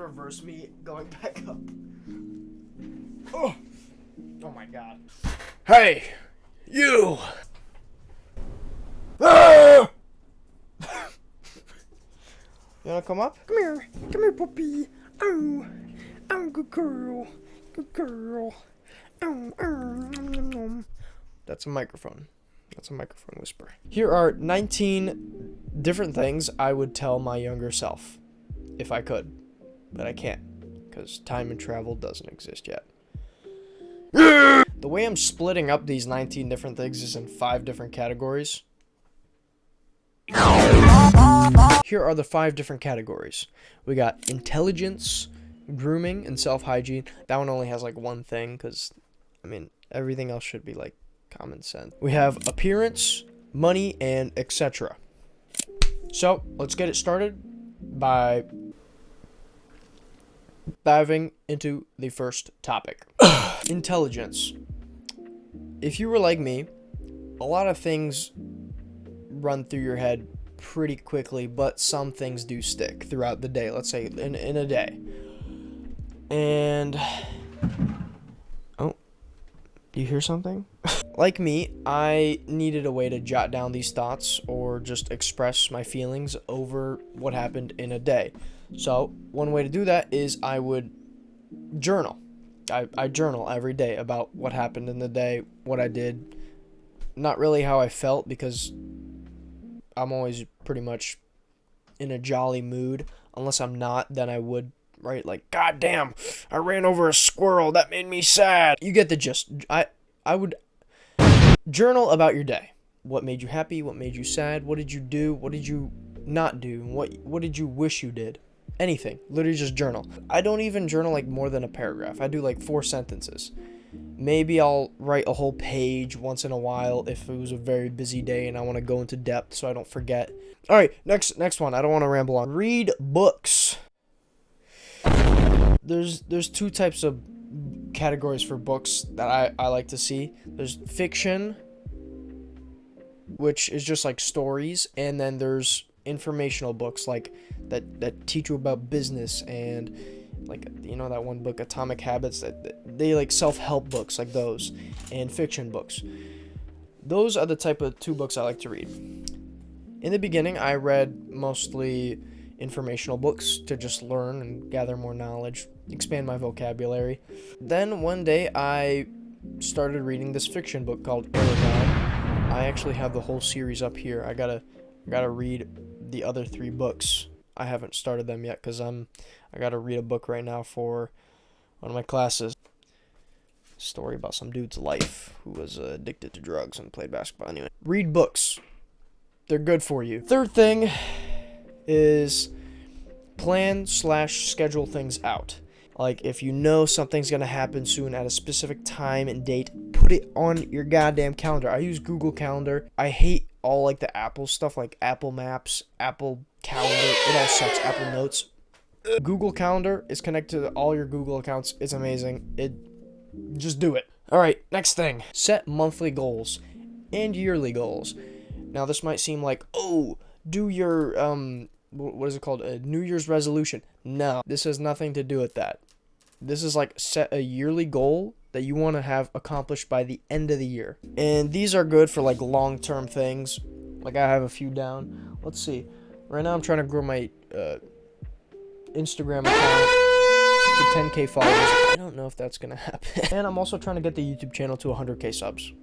reverse me going back up. Oh, oh my god. Hey, you. Ah! You wanna come up? Come here, puppy. Oh, oh, good girl, good girl. Oh, nom, nom, nom. That's a microphone. That's a microphone whisper. Here are 19 different things I would tell my younger self, if I could, but I can't, because time and travel doesn't exist yet. The way I'm splitting up these 19 different things is in 5 different categories. Here are the 5 different categories. We got intelligence, grooming, and self-hygiene. That one only has like one thing, because, I mean, everything else should be like common sense. We have appearance, money, and etc. So, let's get it started by diving into the first topic. Intelligence. If you were like me, a lot of things run through your head pretty quickly, but some things do stick throughout the day. Let's say in a day. And oh, do you hear something? Like me, I needed a way to jot down these thoughts or just express my feelings over what happened in a day. So one way to do that is I would journal. I journal every day about what happened in the day, what I did. Not really how I felt, because I'm always pretty much in a jolly mood. Unless I'm not, then I would write like, God damn, I ran over a squirrel, that made me sad. You get the gist. I would journal about your day. What made you happy? What made you sad? What did you do? What did you not do? What did you wish you did? Anything. Literally just journal. I don't even journal like more than a paragraph. I do like 4 sentences. Maybe I'll write a whole page once in a while if it was a very busy day and I want to go into depth so I don't forget. All right, next one. I don't want to ramble on. Read books. There's 2 types of categories for books that I like to see. There's fiction, which is just like stories, and then there's informational books like that teach you about business, and like, you know, that one book Atomic Habits, that they like self-help books like those, and fiction books. Those are the type of 2 books I like to read. In the beginning, I read mostly informational books to just learn and gather more knowledge, expand my vocabulary. Then one day I started reading this fiction book called Aragon. I actually have the whole series up here. I gotta read the other 3 books. I haven't started them yet because I gotta read a book right now for one of my classes. Story about some dude's life who was addicted to drugs and played basketball. Anyway, read books. They're good for you. Third thing is plan/schedule things out. Like, if you know something's gonna happen soon at a specific time and date, put it on your goddamn calendar. I use Google Calendar. I hate all like the Apple stuff, like Apple Maps, Apple Calendar. It all sucks. Apple Notes. Google Calendar is connected to all your Google accounts. It's amazing. Just do it. All right, next thing. Set monthly goals and yearly goals. Now, this might seem like, oh, do your what is it called? A New Year's resolution. No, this has nothing to do with that. This is like set a yearly goal that you want to have accomplished by the end of the year. And these are good for like long-term things. Like, I have a few down. Let's see. Right now I'm trying to grow my Instagram account to 10K followers. I don't know if that's going to happen. And I'm also trying to get the YouTube channel to 100K subs.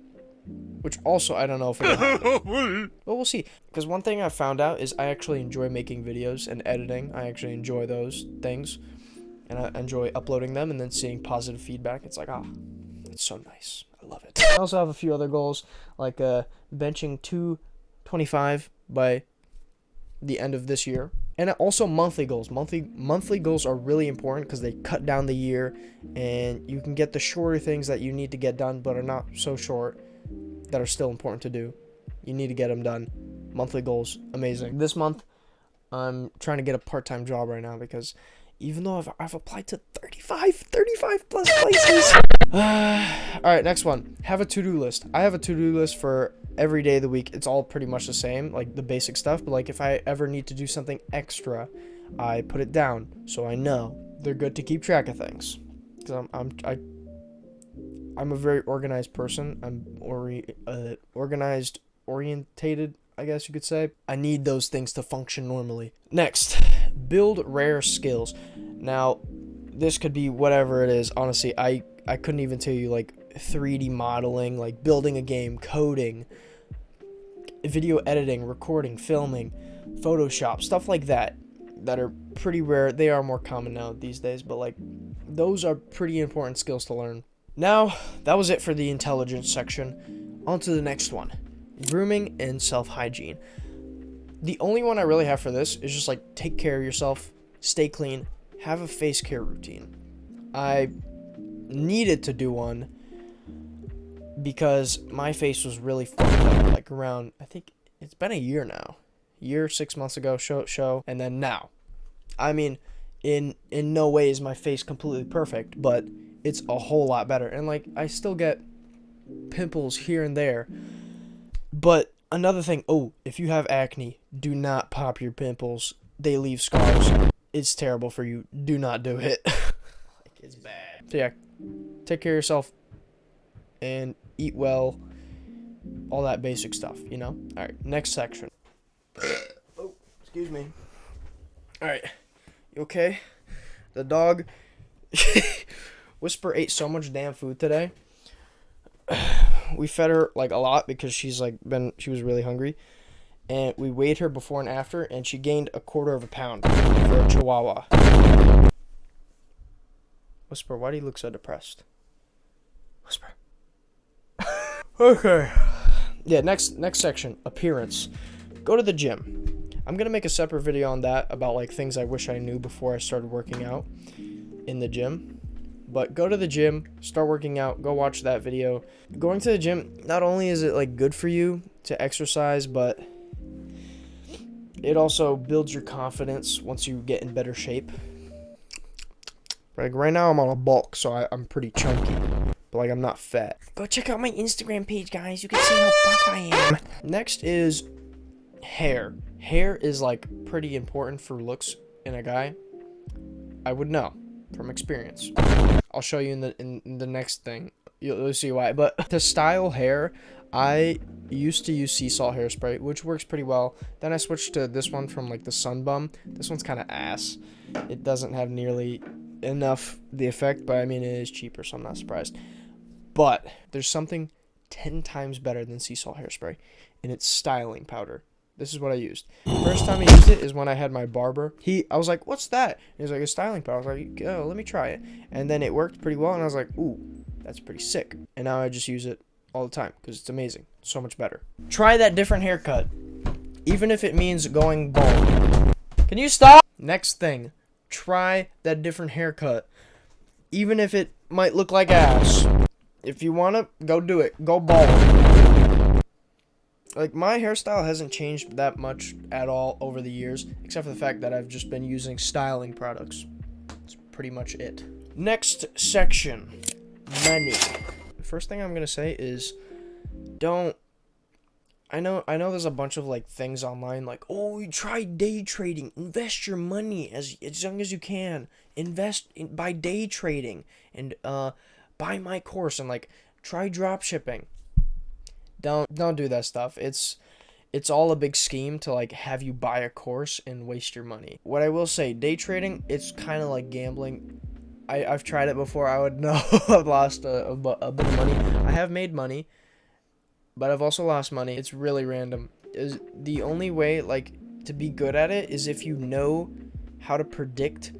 Which also, I don't know if it'll happen. But we'll see. Because one thing I found out is I actually enjoy making videos and editing. I actually enjoy those things. And I enjoy uploading them and then seeing positive feedback. It's like, it's so nice. I love it. I also have a few other goals, like benching 225 by the end of this year. And also monthly goals. Monthly goals are really important because they cut down the year, and you can get the shorter things that you need to get done but are not so short that are still important to do. You need to get them done. Monthly goals, amazing. This month, I'm trying to get a part-time job right now because even though I've applied to 35 plus places. All right, next one. Have a to-do list. I have a to-do list for every day of the week. It's all pretty much the same, like the basic stuff. But like if I ever need to do something extra, I put it down so I know they're good to keep track of things. Because I'm a very organized person. I'm organized, orientated, I guess you could say. I need those things to function normally. Next, build rare skills. Now, this could be whatever it is. Honestly, I couldn't even tell you, like 3D modeling, like building a game, coding, video editing, recording, filming, Photoshop, stuff like that are pretty rare. They are more common now these days, but like those are pretty important skills to learn. Now, that was it for the intelligence section. On to the next one. Grooming and self-hygiene. The only one I really have for this is just like take care of yourself, stay clean, have a face care routine. I needed to do one because my face was really fucked up, like around, I think it's been a year now. 6 months ago, show, and then now. I mean, in no way is my face completely perfect, but it's a whole lot better. And like, I still get pimples here and there. But another thing, if you have acne, do not pop your pimples. They leave scars. It's terrible for you. Do not do it. It's bad. So yeah, take care of yourself and eat well. All that basic stuff, you know? All right, next section. Oh, excuse me. All right, you okay? The dog... Whisper ate so much damn food today. We fed her like a lot because she was really hungry, and we weighed her before and after, and she gained 1/4 pound for a Chihuahua. Whisper, why do you look so depressed? Whisper. Okay. Yeah, next section, appearance. Go to the gym. I'm gonna make a separate video on that about like things I wish I knew before I started working out in the gym. But go to the gym, start working out, go watch that video. Going to the gym, not only is it like good for you to exercise, but it also builds your confidence once you get in better shape. Like right now I'm on a bulk, so I'm pretty chunky, but like I'm not fat. Go check out my Instagram page, guys. You can see how buff I am. Next is hair. Hair is like pretty important for looks in a guy. I would know from experience. I'll show you in the next thing. You'll see why. But to style hair, I used to use sea salt hairspray, which works pretty well. Then I switched to this one from like the Sun Bum. This one's kind of ass. It doesn't have nearly enough the effect, but I mean it is cheaper, so I'm not surprised. But there's something 10 times better than sea salt hairspray, and it's styling powder. This is what I used. First time I used it is when I had my barber. I was like, what's that? He was like, a styling powder. I was like, oh, let me try it. And then it worked pretty well, and I was like, ooh, that's pretty sick. And now I just use it all the time because it's amazing. So much better. Try that different haircut, even if it means going bald. Can you stop? Next thing, try that different haircut, even if it might look like ass. If you want to, go do it. Go bald. Like, my hairstyle hasn't changed that much at all over the years, except for the fact that I've just been using styling products. That's pretty much it. Next section, money. The first thing I'm going to say is, I know there's a bunch of, like, things online, like, oh, you try day trading, invest your money as young as you can, buy day trading, and, buy my course, and, like, try drop shipping. Don't do that stuff. It's all a big scheme to like have you buy a course and waste your money. What I will say, day trading, it's kind of like gambling. I've tried it before. I would know I've lost a bit of money. I have made money, but I've also lost money. It's really random. Is the only way like to be good at it is if you know how to predict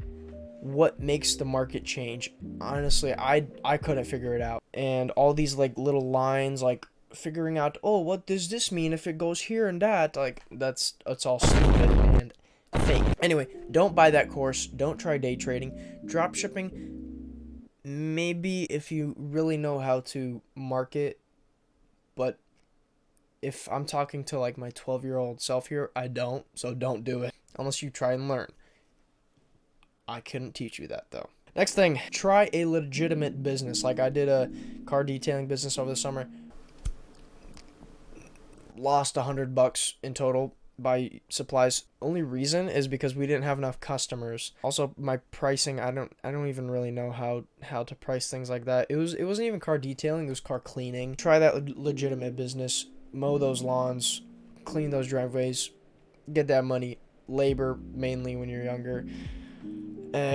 what makes the market change. Honestly, I couldn't figure it out. And all these like little lines like figuring out, oh, what does this mean if it goes here and that, like it's all stupid and fake. Anyway, don't buy that course. Don't try day trading. Drop shipping, maybe if you really know how to market, but if I'm talking to like my 12-year-old self here, I don't, so don't do it unless you try and learn. I couldn't teach you that though. Next thing, try a legitimate business. Like I did a car detailing business over the summer. Lost $100 in total. buy supplies. Only reason is because we didn't have enough customers. Also, my pricing, I don't even really know how to price things like that. It wasn't even car detailing, it was car cleaning. Try that legitimate business. Mow those lawns, clean those driveways, get that money. Labor mainly when you're younger,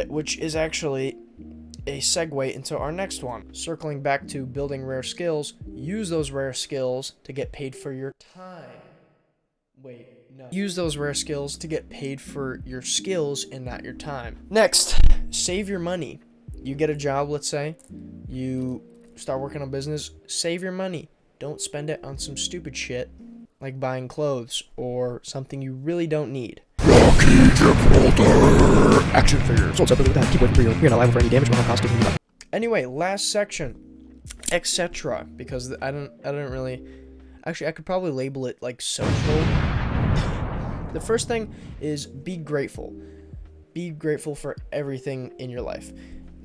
which is actually a segue into our next one. Circling back to building rare skills, use those rare skills to get paid for your time. Wait, no. Use those rare skills to get paid for your skills and not your time. Next, save your money. You get a job, let's say. You start working on business. Save your money. Don't spend it on some stupid shit like buying clothes or something you really don't need. Action figures. So separately with that, keep waiting for you're not liable for any damage or harm caused. Anyway, last section, etc. Because I don't really. Actually, I could probably label it like social. The first thing is be grateful. Be grateful for everything in your life.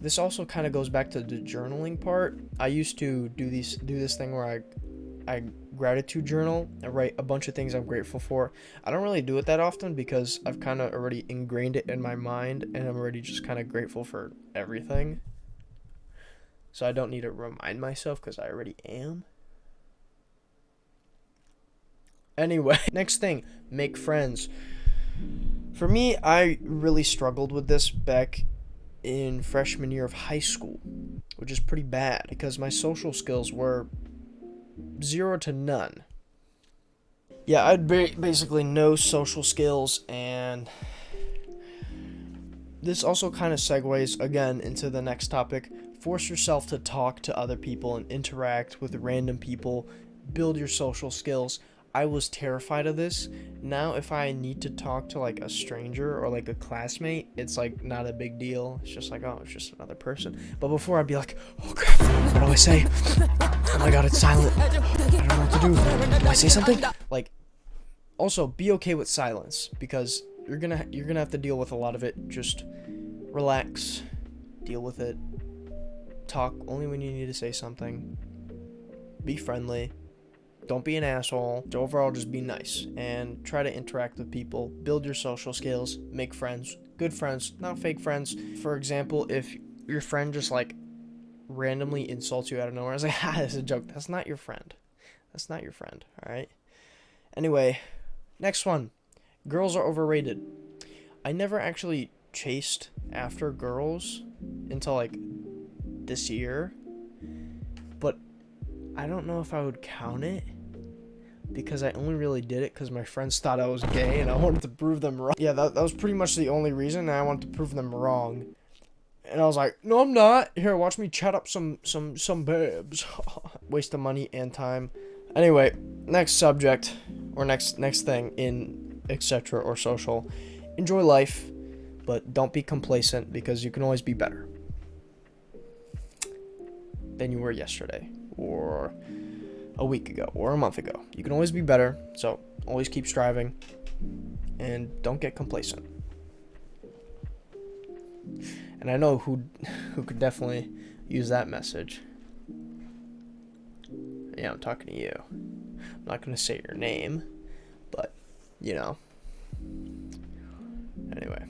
This also kind of goes back to the journaling part. I used to do this thing where I gratitude journal and write a bunch of things I'm grateful for. I don't really do it that often because I've kind of already ingrained it in my mind and I'm already just kind of grateful for everything. So I don't need to remind myself because I already am. Anyway, next thing, make friends. For me, I really struggled with this back in freshman year of high school, which is pretty bad because my social skills were 0 to none. Yeah, I had basically no social skills, and this also kind of segues again into the next topic. Force yourself to talk to other people and interact with random people. Build your social skills. I was terrified of this. Now, if I need to talk to like a stranger or like a classmate, it's like not a big deal. It's just like, oh, it's just another person. But before I'd be like, oh crap, what do I say? Oh my god, it's silent. I don't know what to do. Do I say something? Like, also be okay with silence because you're gonna have to deal with a lot of it. Just relax, deal with it. Talk only when you need to say something. Be friendly. Don't be an asshole. Overall, just be nice and try to interact with people. Build your social skills. Make friends. Good friends, not fake friends. For example, if your friend just like randomly insults you out of nowhere, I was like, ha, it's a joke. That's not your friend. That's not your friend, all right? Anyway, next one. Girls are overrated. I never actually chased after girls until like this year, but I don't know if I would count it because I only really did it because my friends thought I was gay and I wanted to prove them wrong. Yeah, that was pretty much the only reason, and I wanted to prove them wrong. And I was like, no, I'm not. Here, watch me chat up some babes. Waste of money and time. Anyway, next subject, or next thing in etc. or social. Enjoy life, but don't be complacent because you can always be better than you were yesterday, or a week ago, or a month ago. You can always be better, so always keep striving, and don't get complacent. And I know who could definitely use that message. Yeah, I'm talking to you. I'm not going to say your name, but, you know. Anyway.